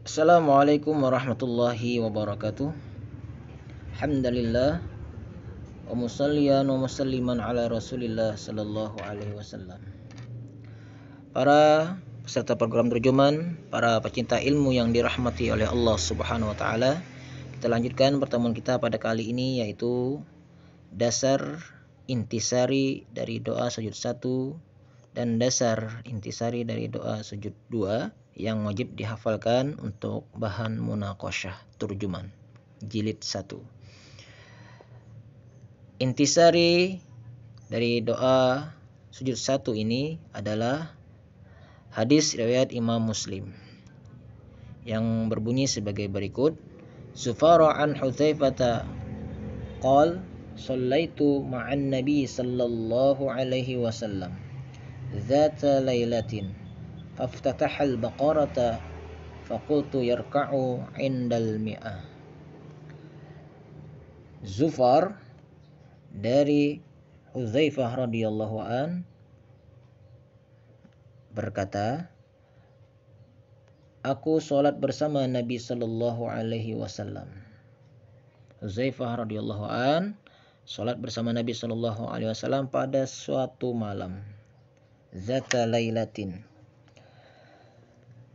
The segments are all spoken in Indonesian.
Assalamualaikum warahmatullahi wabarakatuh. Alhamdulillah wa musalliyan wa musalliman ala Rasulillah sallallahu alaihi wasallam. Para peserta program terjemahan, para pecinta ilmu yang dirahmati oleh Allah Subhanahu wa taala, kita lanjutkan pertemuan kita pada kali ini, yaitu dasar intisari dari doa sujud 1 dan dasar intisari dari doa sujud 2 yang wajib dihafalkan untuk bahan munaqasyah turjuman jilid 1. Intisari dari doa sujud 1 ini adalah hadis riwayat Imam Muslim yang berbunyi sebagai berikut: Zufara an Hudzaifah qal sallaitu ma'an nabi sallallahu alaihi wasallam dzata lailatin faftatahal baqarata faqultu yarka'u indal mi'ah. Zufar dari Hudzaifah radhiyallahu an berkata, aku sholat bersama Nabi sallallahu alaihi wasallam. Hudzaifah radhiyallahu an sholat bersama Nabi sallallahu alaihi wasallam pada suatu malam, zata lailatin.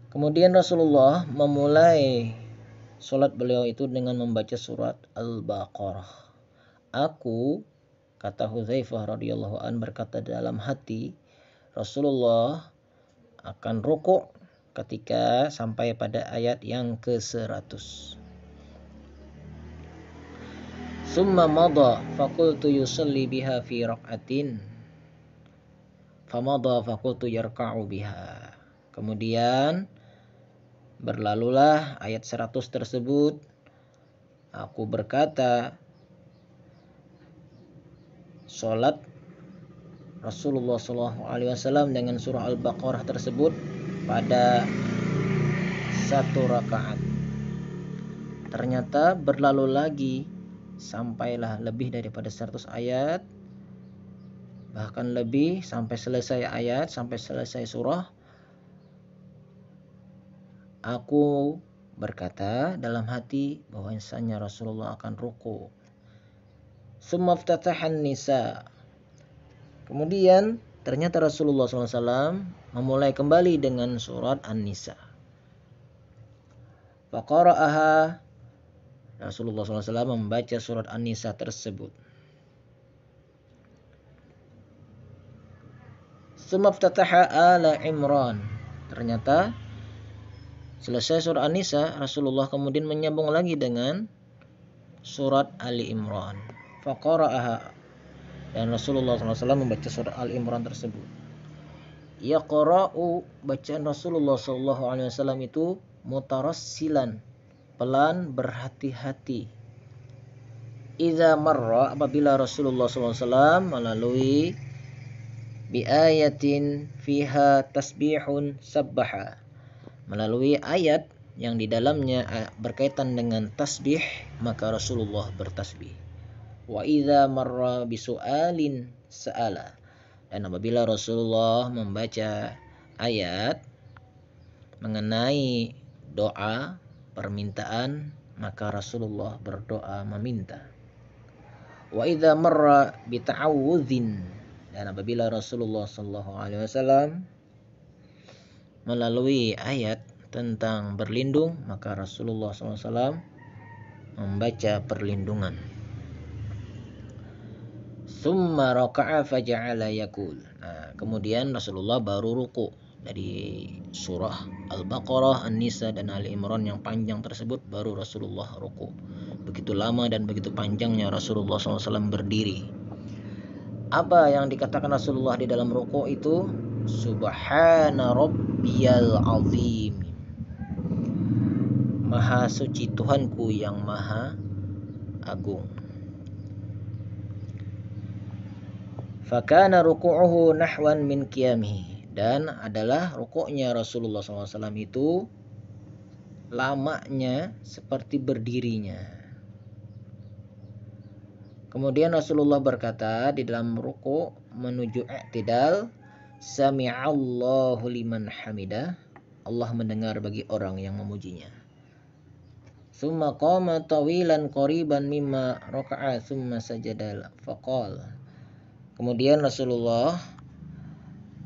Kemudian Rasulullah memulai sholat beliau itu dengan membaca surat Al-Baqarah. Aku, kata Hudzaifah radhiyallahu an, berkata dalam hati, Rasulullah akan rukuk ketika sampai pada ayat yang ke-100. Summa madha faqultu yusalli biha fi raq'atin famadha faqultu yarka'u biha. Kemudian berlalulah ayat 100 tersebut. Aku berkata, sholat Rasulullah SAW dengan surah Al-Baqarah tersebut pada 1 rakaat. Ternyata berlalu lagi sampailah lebih daripada 100 ayat, bahkan lebih, sampai selesai ayat, sampai selesai surah. Aku berkata dalam hati bahwasanya Rasulullah akan ruku. Summa iftatahan nisa. Kemudian ternyata Rasulullah SAW memulai kembali dengan surat An-Nisa. Faqara'aha. Rasulullah SAW membaca surat An-Nisa tersebut. Summa iftataha ala Imran. Ternyata selesai surat An-Nisa, Rasulullah kemudian menyambung lagi dengan surat Ali Imran. Faqara'aha. Dan Rasulullah SAW membaca surat Ali Imran tersebut. Yaqra'u, bacaan Rasulullah SAW itu mutarassilan, pelan, berhati-hati. Idza marra, apabila Rasulullah SAW melalui bi ayatin fiha tasbihun sabbaha, melalui ayat yang di dalamnya berkaitan dengan tasbih, maka Rasulullah bertasbih. Wa idza marra bisu'alin sa'ala, dan apabila Rasulullah membaca ayat mengenai doa permintaan, maka Rasulullah berdoa meminta. Wa idza marra bita'awudzin, dan apabila Rasulullah sallallahu alaihi wasallam melalui ayat tentang berlindung, maka Rasulullah SAW membaca perlindungan. Summa raka'a faja'ala yaqul. Nah, kemudian Rasulullah baru ruku. Dari surah Al-Baqarah, An-Nisa, dan Ali Imran yang panjang tersebut, baru Rasulullah ruku. Begitu lama dan begitu panjangnya Rasulullah SAW berdiri. Apa yang dikatakan Rasulullah di dalam ruku itu? Subhana rabbiyal azim. Maha suci Tuhanku yang maha agung. Fakana ruku'uhu nahwan min qiyamihi, dan adalah rukuknya Rasulullah SAW itu lamanya seperti berdirinya. Kemudian Rasulullah berkata di dalam ruku' menuju i'tidal, Sami'allahu liman hamidah, Allah mendengar bagi orang yang memujinya. Summa qama tawilan qariban mimma raka'a summa sajada faqal. Kemudian Rasulullah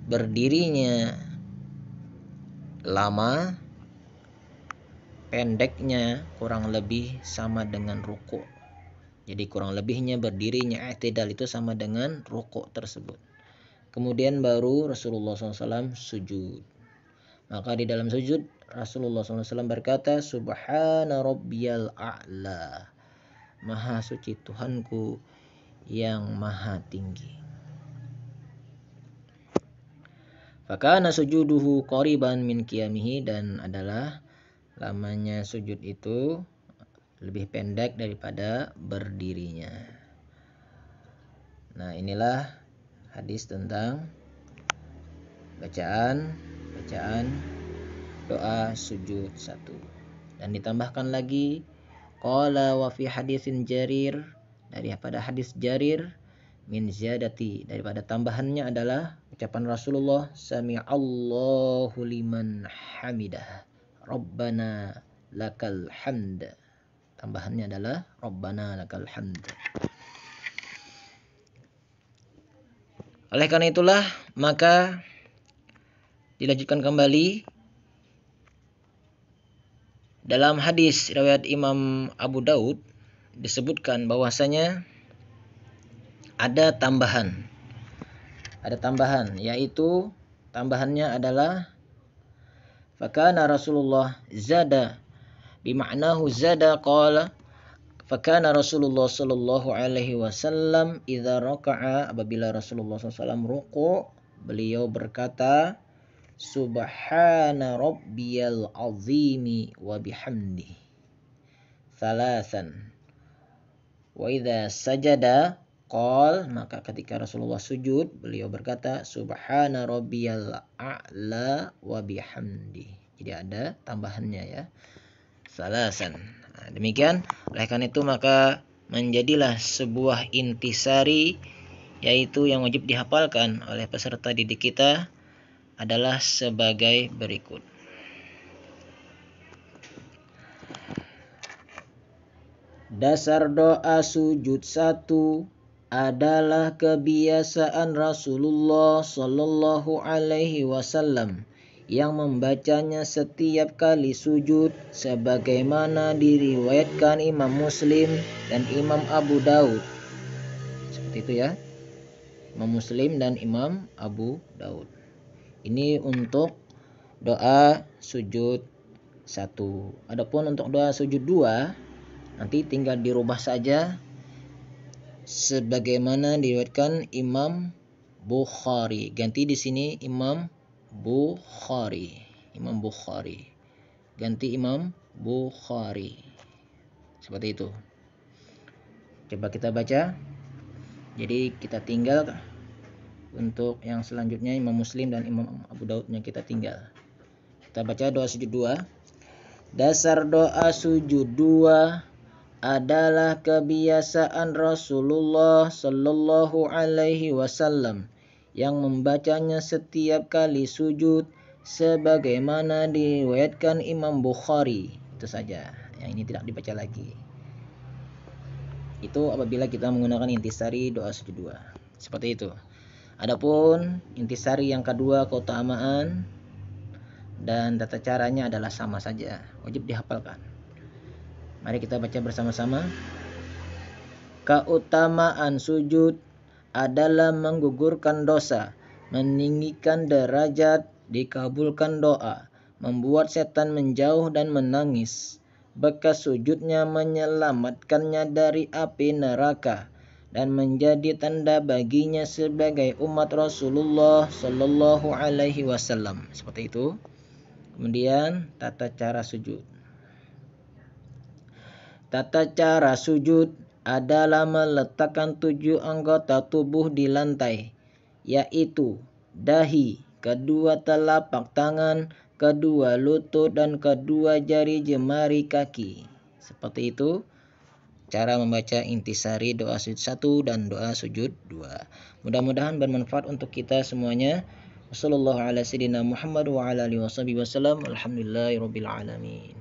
berdirinya lama, pendeknya kurang lebih sama dengan ruku'. Jadi kurang lebihnya berdirinya i'tidal itu sama dengan ruku' tersebut. Kemudian baru Rasulullah SAW sujud. Maka di dalam sujud Rasulullah SAW berkata, Subhana rabbiyal a'la. Maha suci Tuhanku yang maha tinggi. Fakana sujuduhu qariban min qiyamihi, dan adalah lamanya sujud itu lebih pendek daripada berdirinya. Nah, inilah hadis tentang bacaan doa sujud 1. Dan ditambahkan lagi qala wa fi hadisin Jarir, daripada hadis Jarir, min ziyadati, daripada tambahannya adalah ucapan Rasulullah, sami'allahu liman hamidah, rabbana lakal hamd. Tambahannya adalah rabbana lakal hamd. Oleh karena itulah maka dilanjutkan kembali dalam hadis riwayat Imam Abu Daud disebutkan bahwasanya ada tambahan, yaitu tambahannya adalah fakana Rasulullah zada, bima'nahu zada qala fakana Rasulullah sallallahu alaihi wasallam idza raka'a, apabila Rasulullah SAW ruku', beliau berkata subhana rabbiyal azimi wa bihamdi salasan, wa idza sajada qal, maka ketika Rasulullah sujud beliau berkata subhana rabbiyal a'la wa bihamdi. Jadi ada tambahannya ya, salasan. Nah, demikian. Oleh karena itu maka menjadilah sebuah intisari, yaitu yang wajib dihafalkan oleh peserta didik kita adalah sebagai berikut. Dasar doa sujud 1 adalah kebiasaan Rasulullah Sallallahu Alaihi Wasallam yang membacanya setiap kali sujud, sebagaimana diriwayatkan Imam Muslim dan Imam Abu Daud. Seperti itu ya, Imam Muslim dan Imam Abu Daud. Ini untuk doa sujud 1. Adapun untuk doa sujud 2 nanti tinggal dirubah saja sebagaimana diriwayatkan Imam Bukhari. Ganti di sini Imam Bukhari. Ganti Imam Bukhari. Seperti itu. Coba kita baca. Jadi kita tinggal untuk yang selanjutnya Imam Muslim dan Imam Abu Daudnya kita tinggal. Kita baca doa sujud 2. Dasar doa sujud 2 adalah kebiasaan Rasulullah Sallallahu Alaihi Wasallam yang membacanya setiap kali sujud, sebagaimana diriwayatkan Imam Bukhari. Itu saja. Yang ini tidak dibaca lagi. Itu apabila kita menggunakan intisari doa sujud 2. Seperti itu. Adapun intisari yang kedua, keutamaan dan tata caranya adalah sama saja, wajib dihafalkan. Mari kita baca bersama-sama. Keutamaan sujud adalah menggugurkan dosa, meninggikan derajat, dikabulkan doa, membuat setan menjauh dan menangis. Bekas sujudnya menyelamatkannya dari api neraka dan menjadi tanda baginya sebagai umat Rasulullah Sallallahu Alaihi Wasallam. Seperti itu. Kemudian tata cara sujud. Tata cara sujud adalah meletakkan 7 anggota tubuh di lantai, yaitu dahi, kedua telapak tangan, kedua lutut, dan kedua jari jemari kaki. Seperti itu cara membaca intisari doa sujud 1 dan doa sujud 2. Mudah-mudahan bermanfaat untuk kita semuanya. Wassallallahu ala sayyidina Muhammad wa ala alihi wasallam. Alhamdulillahirabbil alamin.